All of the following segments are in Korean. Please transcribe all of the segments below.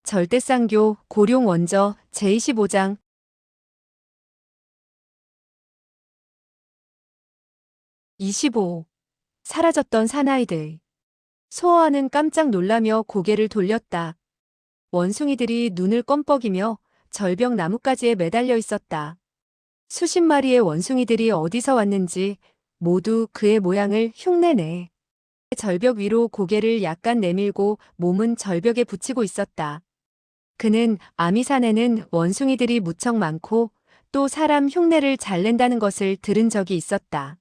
절대쌍교 고룡 원저 제25장 25. 사라졌던 사나이들. 소어와는 깜짝 놀라며 고개를 돌렸다. 원숭이들이 눈을 껌뻑이며 절벽 나뭇가지에 매달려 있었다. 수십 마리의 원숭이들이 어디서 왔는지 모두 그의 모양을 흉내내. 절벽 위로 고개를 약간 내밀고 몸은 절벽에 붙이고 있었다. 그는 아미산에는 원숭이들이 무척 많고 또 사람 흉내를 잘 낸다는 것을 들은 적이 있었다.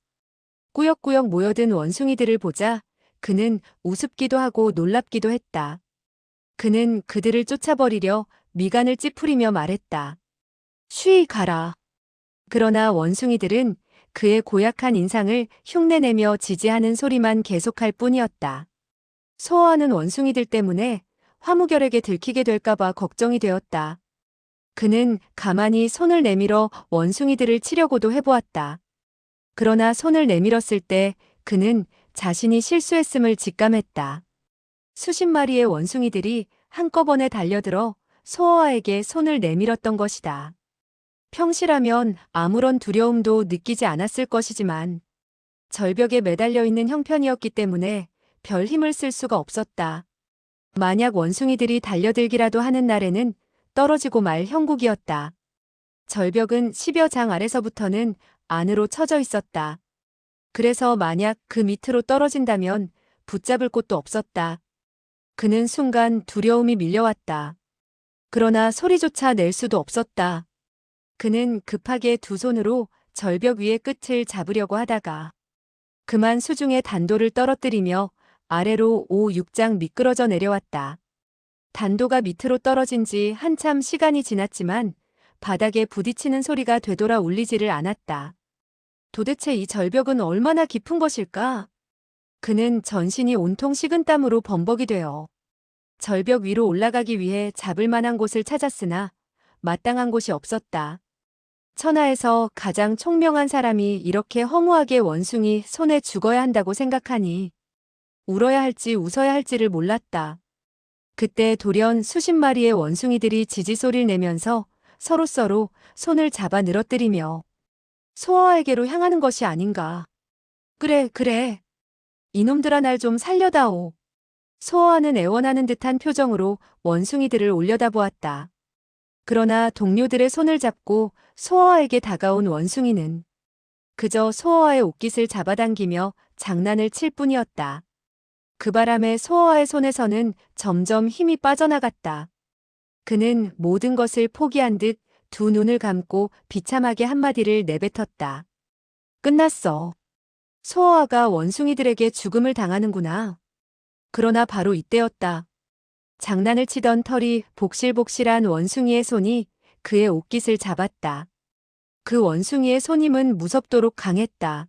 꾸역꾸역 모여든 원숭이들을 보자 그는 우습기도 하고 놀랍기도 했다. 그는 그들을 쫓아버리려 미간을 찌푸리며 말했다. 쉬이 가라. 그러나 원숭이들은 그의 고약한 인상을 흉내내며 지지하는 소리만 계속할 뿐이었다. 소어하는 원숭이들 때문에 화무결에게 들키게 될까봐 걱정이 되었다. 그는 가만히 손을 내밀어 원숭이들을 치려고도 해보았다. 그러나 손을 내밀었을 때 그는 자신이 실수했음을 직감했다. 수십 마리의 원숭이들이 한꺼번에 달려들어 소어와에게 손을 내밀었던 것이다. 평시라면 아무런 두려움도 느끼지 않았을 것이지만 절벽에 매달려 있는 형편이었기 때문에 별 힘을 쓸 수가 없었다. 만약 원숭이들이 달려들기라도 하는 날에는 떨어지고 말 형국이었다. 절벽은 10여 장 아래서부터는 안으로 처져 있었다. 그래서 만약 그 밑으로 떨어진다면 붙잡을 곳도 없었다. 그는 순간 두려움이 밀려왔다. 그러나 소리조차 낼 수도 없었다. 그는 급하게 두 손으로 절벽 위의 끝을 잡으려고 하다가 그만 수중에 단도를 떨어뜨리며 아래로 5, 6장 미끄러져 내려왔다. 단도가 밑으로 떨어진 지 한참 시간이 지났지만 바닥에 부딪히는 소리가 되돌아 울리지를 않았다. 도대체 이 절벽은 얼마나 깊은 것일까? 그는 전신이 온통 식은땀으로 범벅이 되어 절벽 위로 올라가기 위해 잡을 만한 곳을 찾았으나 마땅한 곳이 없었다. 천하에서 가장 총명한 사람이 이렇게 허무하게 원숭이 손에 죽어야 한다고 생각하니 울어야 할지 웃어야 할지를 몰랐다. 그때 돌연 수십 마리의 원숭이들이 지지소리를 내면서 서로서로 손을 잡아 늘어뜨리며 소어에게로 향하는 것이 아닌가. 그래, 그래. 이놈들아 날 좀 살려다오. 소어와는 애원하는 듯한 표정으로 원숭이들을 올려다보았다. 그러나 동료들의 손을 잡고 소어와에게 다가온 원숭이는 그저 소어와의 옷깃을 잡아당기며 장난을 칠 뿐이었다. 그 바람에 소어와의 손에서는 점점 힘이 빠져나갔다. 그는 모든 것을 포기한 듯 두 눈을 감고 비참하게 한마디를 내뱉었다. 끝났어. 소어와가 원숭이들에게 죽음을 당하는구나. 그러나 바로 이때였다. 장난을 치던 털이 복실복실한 원숭이의 손이 그의 옷깃을 잡았다. 그 원숭이의 손힘은 무섭도록 강했다.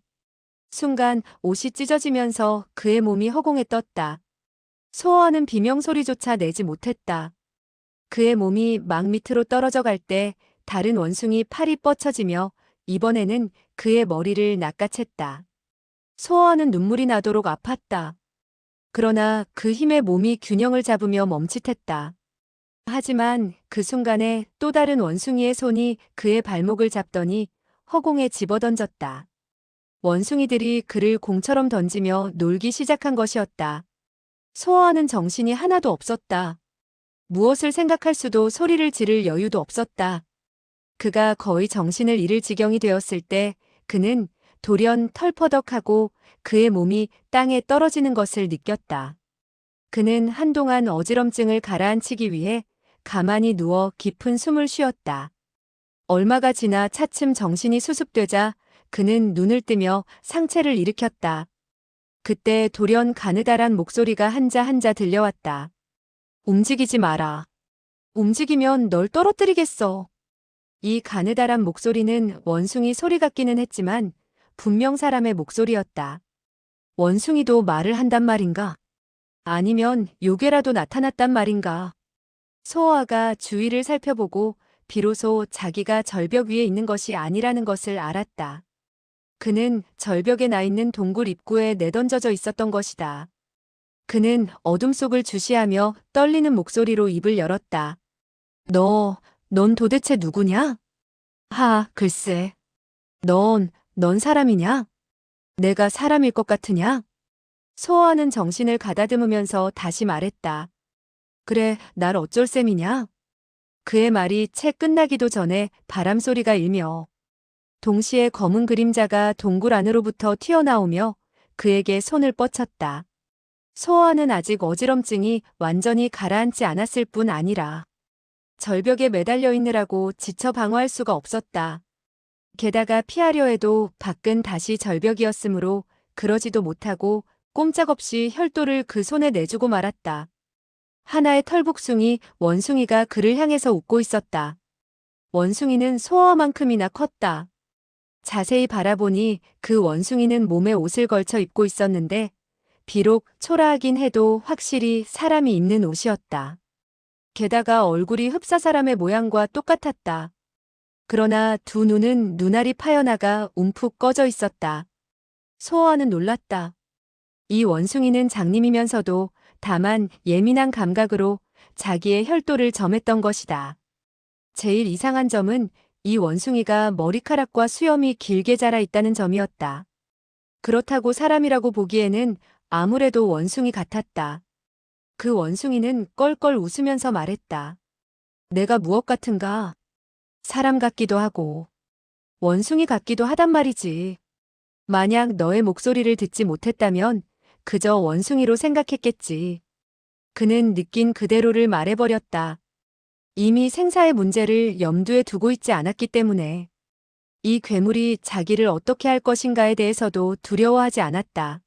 순간 옷이 찢어지면서 그의 몸이 허공에 떴다. 소어와는 비명소리조차 내지 못했다. 그의 몸이 막 밑으로 떨어져 갈 때 다른 원숭이 팔이 뻗쳐지며 이번에는 그의 머리를 낚아챘다. 소어와는 눈물이 나도록 아팠다. 그러나 그 힘에 몸이 균형을 잡으며 멈칫했다. 하지만 그 순간에 또 다른 원숭이의 손이 그의 발목을 잡더니 허공에 집어던졌다. 원숭이들이 그를 공처럼 던지며 놀기 시작한 것이었다. 소어와는 정신이 하나도 없었다. 무엇을 생각할 수도 소리를 지를 여유도 없었다. 그가 거의 정신을 잃을 지경이 되었을 때 그는 돌연 털퍼덕하고 그의 몸이 땅에 떨어지는 것을 느꼈다. 그는 한동안 어지럼증을 가라앉히기 위해 가만히 누워 깊은 숨을 쉬었다. 얼마가 지나 차츰 정신이 수습되자 그는 눈을 뜨며 상체를 일으켰다. 그때 돌연 가느다란 목소리가 한자 들려왔다. 움직이지 마라. 움직이면 널 떨어뜨리겠어. 이 가느다란 목소리는 원숭이 소리 같기는 했지만 분명 사람의 목소리였다. 원숭이도 말을 한단 말인가? 아니면 요괴라도 나타났단 말인가? 소어와가 주위를 살펴보고 비로소 자기가 절벽 위에 있는 것이 아니라는 것을 알았다. 그는 절벽에 나 있는 동굴 입구에 내던져져 있었던 것이다. 그는 어둠 속을 주시하며 떨리는 목소리로 입을 열었다. 넌 도대체 누구냐? 글쎄. 넌 사람이냐? 내가 사람일 것 같으냐? 소호하는 정신을 가다듬으면서 다시 말했다. 그래, 날 어쩔 셈이냐? 그의 말이 채 끝나기도 전에 바람 소리가 일며 동시에 검은 그림자가 동굴 안으로부터 튀어나오며 그에게 손을 뻗쳤다. 소호하는 아직 어지럼증이 완전히 가라앉지 않았을 뿐 아니라 절벽에 매달려 있느라고 지쳐 방어할 수가 없었다. 게다가 피하려 해도 밖은 다시 절벽이었으므로 그러지도 못하고 꼼짝없이 혈도를 그 손에 내주고 말았다. 하나의 털북숭이 원숭이가 그를 향해서 웃고 있었다. 원숭이는 소어만큼이나 컸다. 자세히 바라보니 그 원숭이는 몸에 옷을 걸쳐 입고 있었는데 비록 초라하긴 해도 확실히 사람이 입는 옷이었다. 게다가 얼굴이 흡사 사람의 모양과 똑같았다. 그러나 두 눈은 눈알이 파여나가 움푹 꺼져 있었다. 소어는 놀랐다. 이 원숭이는 장님이면서도 다만 예민한 감각으로 자기의 혈도를 점했던 것이다. 제일 이상한 점은 이 원숭이가 머리카락과 수염이 길게 자라 있다는 점이었다. 그렇다고 사람이라고 보기에는 아무래도 원숭이 같았다. 그 원숭이는 껄껄 웃으면서 말했다. 내가 무엇 같은가? 사람 같기도 하고 원숭이 같기도 하단 말이지. 만약 너의 목소리를 듣지 못했다면 그저 원숭이로 생각했겠지. 그는 느낀 그대로를 말해버렸다. 이미 생사의 문제를 염두에 두고 있지 않았기 때문에 이 괴물이 자기를 어떻게 할 것인가에 대해서도 두려워하지 않았다.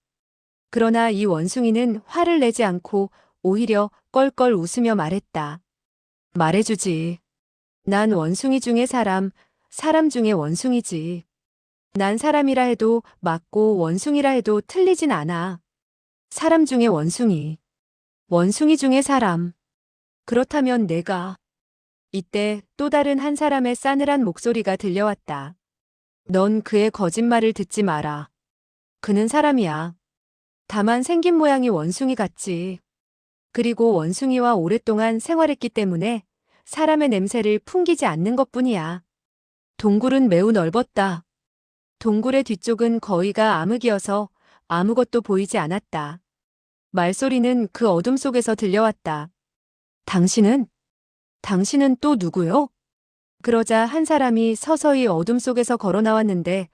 그러나 이 원숭이는 화를 내지 않고 오히려 껄껄 웃으며 말했다. 말해주지. 난 원숭이 중에 사람 중에 원숭이지. 난 사람이라 해도 맞고 원숭이라 해도 틀리진 않아. 사람 중에 원숭이. 원숭이 중에 사람. 그렇다면 내가. 이때 또 다른 한 사람의 싸늘한 목소리가 들려왔다. 넌 그의 거짓말을 듣지 마라. 그는 사람이야. 다만 생긴 모양이 원숭이 같지. 그리고 원숭이와 오랫동안 생활했기 때문에 사람의 냄새를 풍기지 않는 것뿐이야. 동굴은 매우 넓었다. 동굴의 뒤쪽은 거의가 암흑이어서 아무것도 보이지 않았다. 말소리는 그 어둠 속에서 들려왔다. 당신은 또 누구요? 그러자 한 사람이 서서히 어둠 속에서 걸어 나왔는데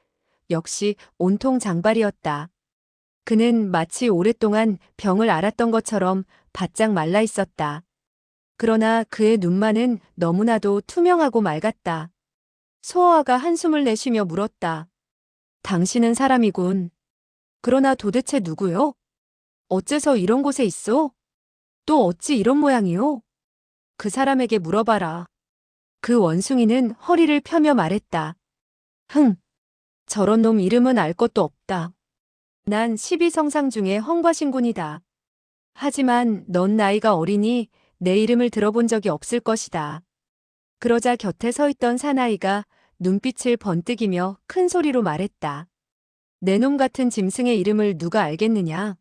역시 온통 장발이었다. 그는 마치 오랫동안 병을 앓았던 것처럼 바짝 말라 있었다. 그러나 그의 눈만은 너무나도 투명하고 맑았다. 소어아가 한숨을 내쉬며 물었다. 당신은 사람이군. 그러나 도대체 누구요? 어째서 이런 곳에 있어? 또 어찌 이런 모양이요? 그 사람에게 물어봐라. 그 원숭이는 허리를 펴며 말했다. 저런 놈 이름은 알 것도 없다. 난 12성상 중에 헝과신군이다. 하지만 넌 나이가 어리니 내 이름을 들어본 적이 없을 것이다. 그러자 곁에 서 있던 사나이가 눈빛을 번뜩이며 큰 소리로 말했다. 내 놈 같은 짐승의 이름을 누가 알겠느냐?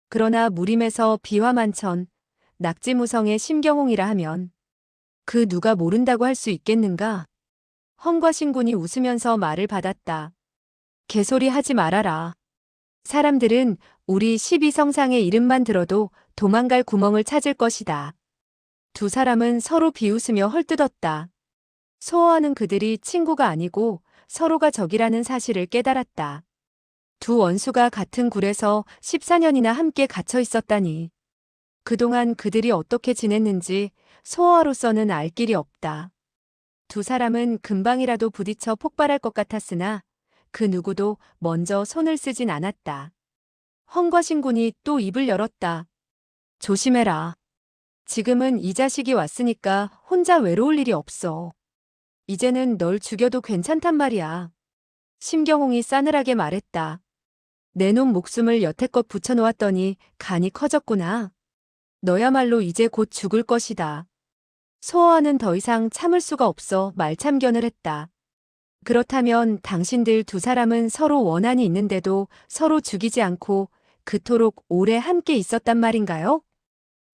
그러나 무림에서 비화만천, 낙지무성의 심경홍이라 하면 그 누가 모른다고 할 수 있겠는가? 헝과신군이 웃으면서 말을 받았다. 개소리 하지 말아라. 사람들은 우리 12성상의 이름만 들어도 도망갈 구멍을 찾을 것이다. 두 사람은 서로 비웃으며 헐뜯었다. 소어하는 그들이 친구가 아니고 서로가 적이라는 사실을 깨달았다. 두 원수가 같은 굴에서 14년이나 함께 갇혀 있었다니. 그동안 그들이 어떻게 지냈는지 소어아로서는 알 길이 없다. 두 사람은 금방이라도 부딪혀 폭발할 것 같았으나 그 누구도 먼저 손을 쓰진 않았다. 헝과신군이 또 입을 열었다. 조심해라. 지금은 이 자식이 왔으니까 혼자 외로울 일이 없어. 이제는 널 죽여도 괜찮단 말이야. 심경홍이 싸늘하게 말했다. 내 놈 목숨을 여태껏 붙여놓았더니 간이 커졌구나. 너야말로 이제 곧 죽을 것이다. 소어아는 더 이상 참을 수가 없어 말참견을 했다. 그렇다면 당신들 두 사람은 서로 원한이 있는데도 서로 죽이지 않고 그토록 오래 함께 있었단 말인가요?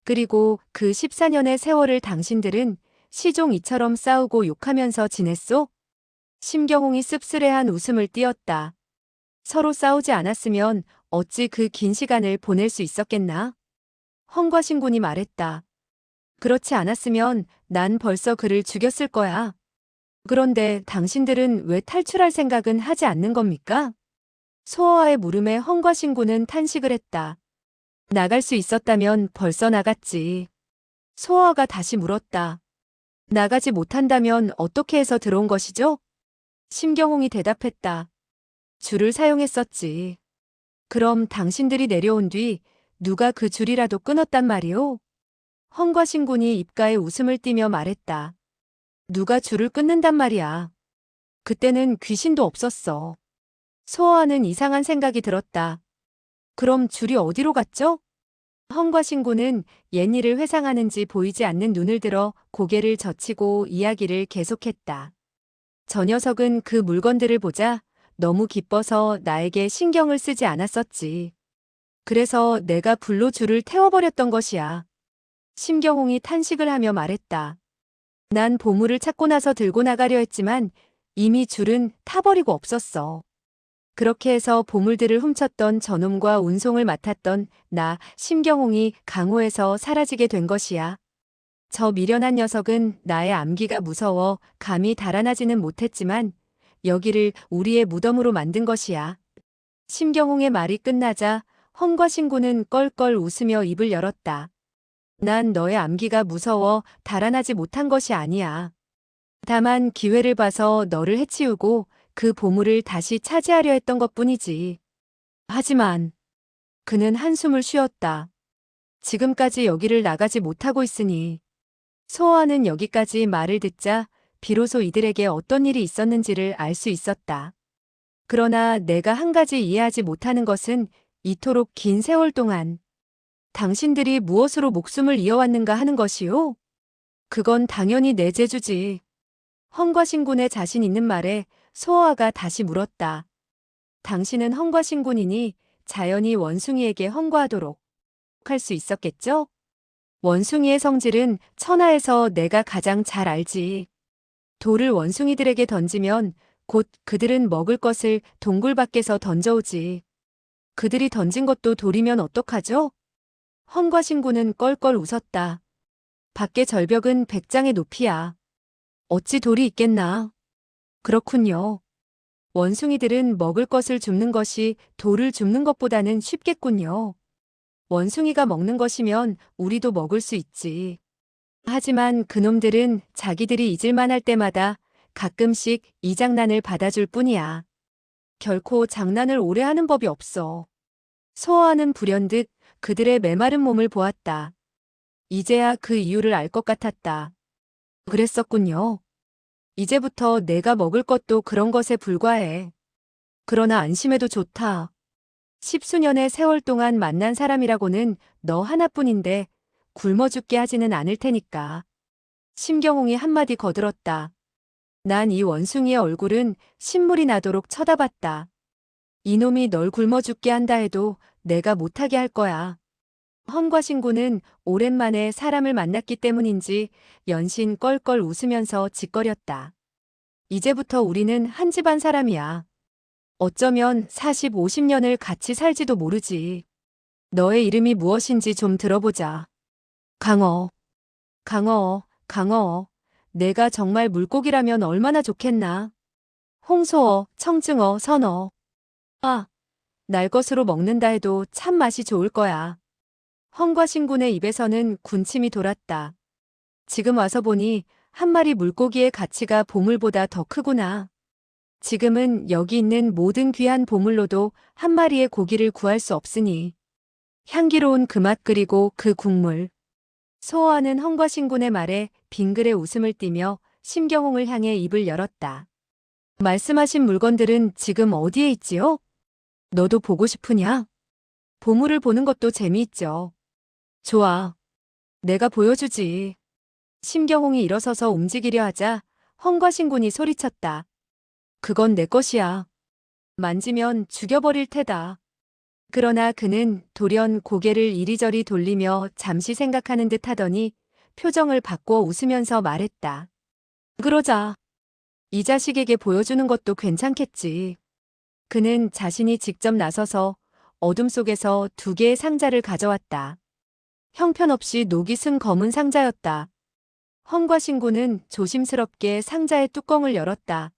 그리고 그 14년의 세월을 당신들은 시종이처럼 싸우고 욕하면서 지냈소? 심경홍이 씁쓸해한 웃음을 띄었다. 서로 싸우지 않았으면 어찌 그 긴 시간을 보낼 수 있었겠나? 헝과신군이 말했다. 그렇지 않았으면 난 벌써 그를 죽였을 거야. 그런데 당신들은 왜 탈출할 생각은 하지 않는 겁니까? 소어와의 물음에 헝과신군은 탄식을 했다. 나갈 수 있었다면 벌써 나갔지. 소어가 다시 물었다. 나가지 못한다면 어떻게 해서 들어온 것이죠? 심경홍이 대답했다. 줄을 사용했었지. 그럼 당신들이 내려온 뒤 누가 그 줄이라도 끊었단 말이오? 헝과신군이 입가에 웃음을 띠며 말했다. 누가 줄을 끊는단 말이야. 그때는 귀신도 없었어. 소어와는 이상한 생각이 들었다. 그럼 줄이 어디로 갔죠? 헝과신군은 옛일을 회상하는지 보이지 않는 눈을 들어 고개를 젖히고 이야기를 계속했다. 저 녀석은 그 물건들을 보자 너무 기뻐서 나에게 신경을 쓰지 않았었지. 그래서 내가 불로 줄을 태워버렸던 것이야. 심경홍이 탄식을 하며 말했다. 난 보물을 찾고 나서 들고 나가려 했지만 이미 줄은 타버리고 없었어. 그렇게 해서 보물들을 훔쳤던 저놈과 운송을 맡았던 나 심경홍이 강호에서 사라지게 된 것이야. 저 미련한 녀석은 나의 암기가 무서워 감히 달아나지는 못했지만 여기를 우리의 무덤으로 만든 것이야. 심경홍의 말이 끝나자 헝과신군은 껄껄 웃으며 입을 열었다. 난 너의 암기가 무서워 달아나지 못한 것이 아니야. 다만 기회를 봐서 너를 해치우고 그 보물을 다시 차지하려 했던 것뿐이지. 하지만 그는 한숨을 쉬었다. 지금까지 여기를 나가지 못하고 있으니 소어와는 여기까지 말을 듣자 비로소 이들에게 어떤 일이 있었는지를 알 수 있었다. 그러나 내가 한 가지 이해하지 못하는 것은 이토록 긴 세월 동안 당신들이 무엇으로 목숨을 이어왔는가 하는 것이요? 그건 당연히 내 재주지. 헝과신군의 자신 있는 말에 소어와가 다시 물었다. 당신은 헝과신군이니 자연히 원숭이에게 헝과하도록 할 수 있었겠죠? 원숭이의 성질은 천하에서 내가 가장 잘 알지. 돌을 원숭이들에게 던지면 곧 그들은 먹을 것을 동굴 밖에서 던져오지. 그들이 던진 것도 돌이면 어떡하죠? 헝과신군은 껄껄 웃었다. 밖의 절벽은 100장의 높이야. 어찌 돌이 있겠나? 그렇군요. 원숭이들은 먹을 것을 줍는 것이 돌을 줍는 것보다는 쉽겠군요. 원숭이가 먹는 것이면 우리도 먹을 수 있지. 하지만 그놈들은 자기들이 잊을만 할 때마다 가끔씩 이 장난을 받아줄 뿐이야. 결코 장난을 오래 하는 법이 없어. 소어와는 불현듯 그들의 메마른 몸을 보았다. 이제야 그 이유를 알 것 같았다. 그랬었군요. 이제부터 내가 먹을 것도 그런 것에 불과해. 그러나 안심해도 좋다. 10수년의 세월 동안 만난 사람이라고는 너 하나뿐인데 굶어 죽게 하지는 않을 테니까. 심경홍이 한마디 거들었다. 난 이 원숭이의 얼굴은 신물이 나도록 쳐다봤다. 이놈이 널 굶어 죽게 한다 해도 내가 못하게 할 거야. 헝과신군은 오랜만에 사람을 만났기 때문인지 연신 껄껄 웃으면서 짓거렸다. 이제부터 우리는 한 집안 사람이야. 어쩌면 40, 50년을 같이 살지도 모르지. 너의 이름이 무엇인지 좀 들어보자. 강어. 강어, 강어. 내가 정말 물고기라면 얼마나 좋겠나. 홍소어, 청증어, 선어. 아, 날 것으로 먹는다 해도 참 맛이 좋을 거야. 헝과신군의 입에서는 군침이 돌았다. 지금 와서 보니 한 마리 물고기의 가치가 보물보다 더 크구나. 지금은 여기 있는 모든 귀한 보물로도 한 마리의 고기를 구할 수 없으니. 향기로운 그 맛 그리고 그 국물. 소어와는 헝과신군의 말에 빙그레 웃음을 띠며 심경홍을 향해 입을 열었다. 말씀하신 물건들은 지금 어디에 있지요? 너도 보고 싶으냐? 보물을 보는 것도 재미있죠. 좋아. 내가 보여주지. 심경홍이 일어서서 움직이려 하자 헝과신군이 소리쳤다. 그건 내 것이야. 만지면 죽여버릴 테다. 그러나 그는 돌연 고개를 이리저리 돌리며 잠시 생각하는 듯 하더니 표정을 바꿔 웃으면서 말했다. 그러자. 이 자식에게 보여주는 것도 괜찮겠지. 그는 자신이 직접 나서서 어둠 속에서 2개의 상자를 가져왔다. 형편없이 녹이 쓴 검은 상자였다. 헝과 신구는 조심스럽게 상자의 뚜껑을 열었다.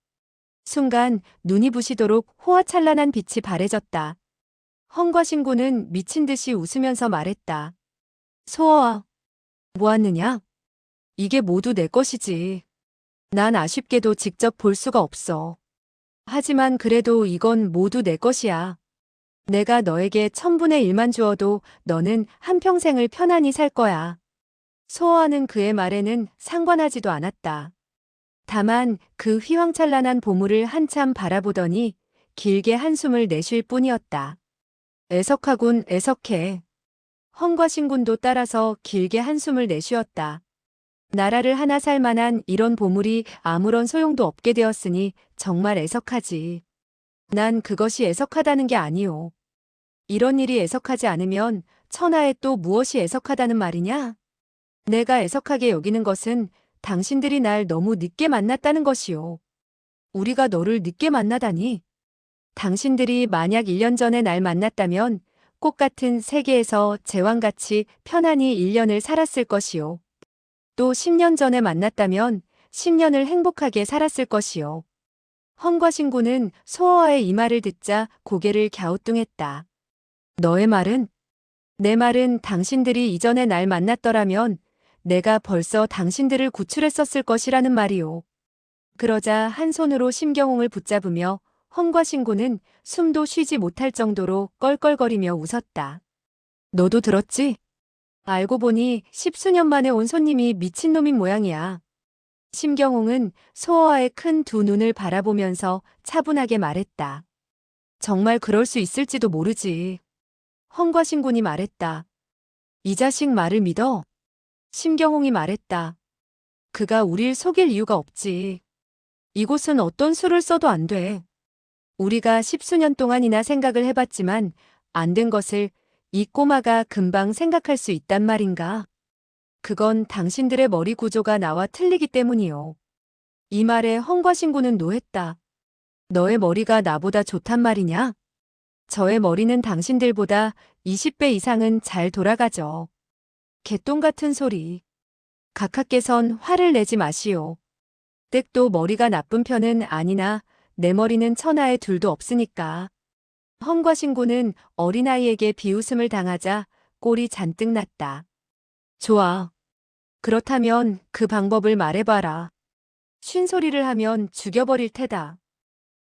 순간 눈이 부시도록 호화찬란한 빛이 바래졌다. 헝과 신구는 미친 듯이 웃으면서 말했다. 소어아, 모았느냐? 이게 모두 내 것이지. 난 아쉽게도 직접 볼 수가 없어. 하지만 그래도 이건 모두 내 것이야. 내가 너에게 1,000분의 1만 주어도 너는 한평생을 편안히 살 거야. 소어하는 그의 말에는 상관하지도 않았다. 다만 그 휘황찬란한 보물을 한참 바라보더니 길게 한숨을 내쉴 뿐이었다. 애석하군, 애석해. 헝과 신군도 따라서 길게 한숨을 내쉬었다. 나라를 하나 살 만한 이런 보물이 아무런 소용도 없게 되었으니 정말 애석하지. 난 그것이 애석하다는 게 아니오. 이런 일이 애석하지 않으면 천하에 또 무엇이 애석하다는 말이냐? 내가 애석하게 여기는 것은 당신들이 날 너무 늦게 만났다는 것이오. 우리가 너를 늦게 만나다니. 당신들이 만약 1년 전에 날 만났다면 꽃 같은 세계에서 제왕같이 편안히 1년을 살았을 것이오. 또 10년 전에 만났다면 10년을 행복하게 살았을 것이오. 헝과 신구는 소어와의 이 말을 듣자 고개를 갸우뚱했다. 너의 말은? 내 말은 당신들이 이전에 날 만났더라면 내가 벌써 당신들을 구출했었을 것이라는 말이오. 그러자 한 손으로 심경홍을 붙잡으며 헝과 신구는 숨도 쉬지 못할 정도로 껄껄거리며 웃었다. 너도 들었지? 알고 보니 10수년 만에 온 손님이 미친놈인 모양이야. 심경홍은 소어와의 큰 2눈을 바라보면서 차분하게 말했다. 정말 그럴 수 있을지도 모르지. 헝과 신군이 말했다. 이 자식 말을 믿어? 심경홍이 말했다. 그가 우릴 속일 이유가 없지. 이곳은 어떤 수를 써도 안 돼. 우리가 10수년 동안이나 생각을 해봤지만 안 된 것을 이 꼬마가 금방 생각할 수 있단 말인가? 그건 당신들의 머리 구조가 나와 틀리기 때문이요. 이 말에 헝과 신구는 노했다. 너의 머리가 나보다 좋단 말이냐? 저의 머리는 당신들보다 20배 이상은 잘 돌아가죠. 개똥 같은 소리. 각하께선 화를 내지 마시오. 댁도 머리가 나쁜 편은 아니나 내 머리는 천하에 둘도 없으니까. 헝과 신구는 어린아이에게 비웃음을 당하자 꼴이 잔뜩 났다. 좋아. 그렇다면 그 방법을 말해봐라. 쉰소리를 하면 죽여버릴 테다.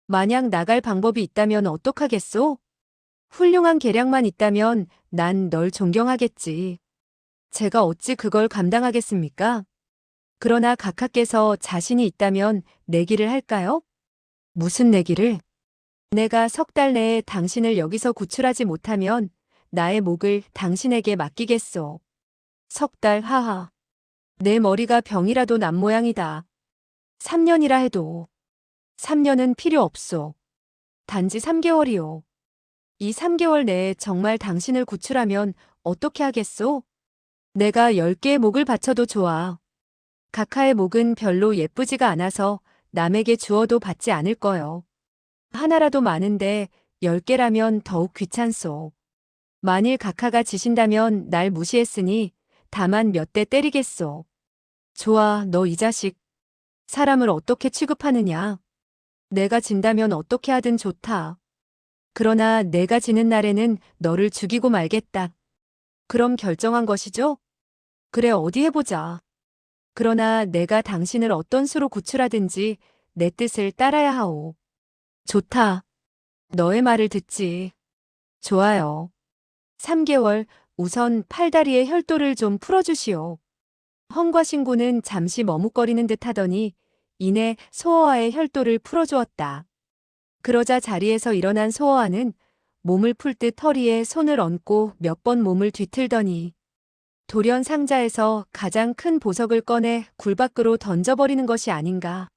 만약 나갈 방법이 있다면 어떡하겠소? 훌륭한 계략만 있다면 난 널 존경하겠지. 제가 어찌 그걸 감당하겠습니까? 그러나 각하께서 자신이 있다면 내기를 할까요? 무슨 내기를? 내가 3달 내에 당신을 여기서 구출하지 못하면 나의 목을 당신에게 맡기겠소. 3달 하하. 내 머리가 병이라도 난 모양이다. 3년이라 해도. 3년은 필요 없소. 단지 3개월이오. 이 3개월 내에 정말 당신을 구출하면 어떻게 하겠소? 내가 10개의 목을 바쳐도 좋아. 각하의 목은 별로 예쁘지가 않아서 남에게 주어도 받지 않을 거요. 하나라도 많은데 10개라면 더욱 귀찮소. 만일 각하가 지신다면 날 무시했으니 다만 몇 대 때리겠소. 좋아, 너 이 자식. 사람을 어떻게 취급하느냐. 내가 진다면 어떻게 하든 좋다. 그러나 내가 지는 날에는 너를 죽이고 말겠다. 그럼 결정한 것이죠? 그래, 어디 해보자. 그러나 내가 당신을 어떤 수로 구출하든지 내 뜻을 따라야 하오. 좋다. 너의 말을 듣지. 좋아요. 3개월, 우선 팔다리의 혈도를 좀 풀어주시오. 헝과 신구는 잠시 머뭇거리는 듯 하더니 이내 소어와의 혈도를 풀어주었다. 그러자 자리에서 일어난 소어와는 몸을 풀 듯 허리에 손을 얹고 몇 번 몸을 뒤틀더니 돌연 상자에서 가장 큰 보석을 꺼내 굴 밖으로 던져버리는 것이 아닌가.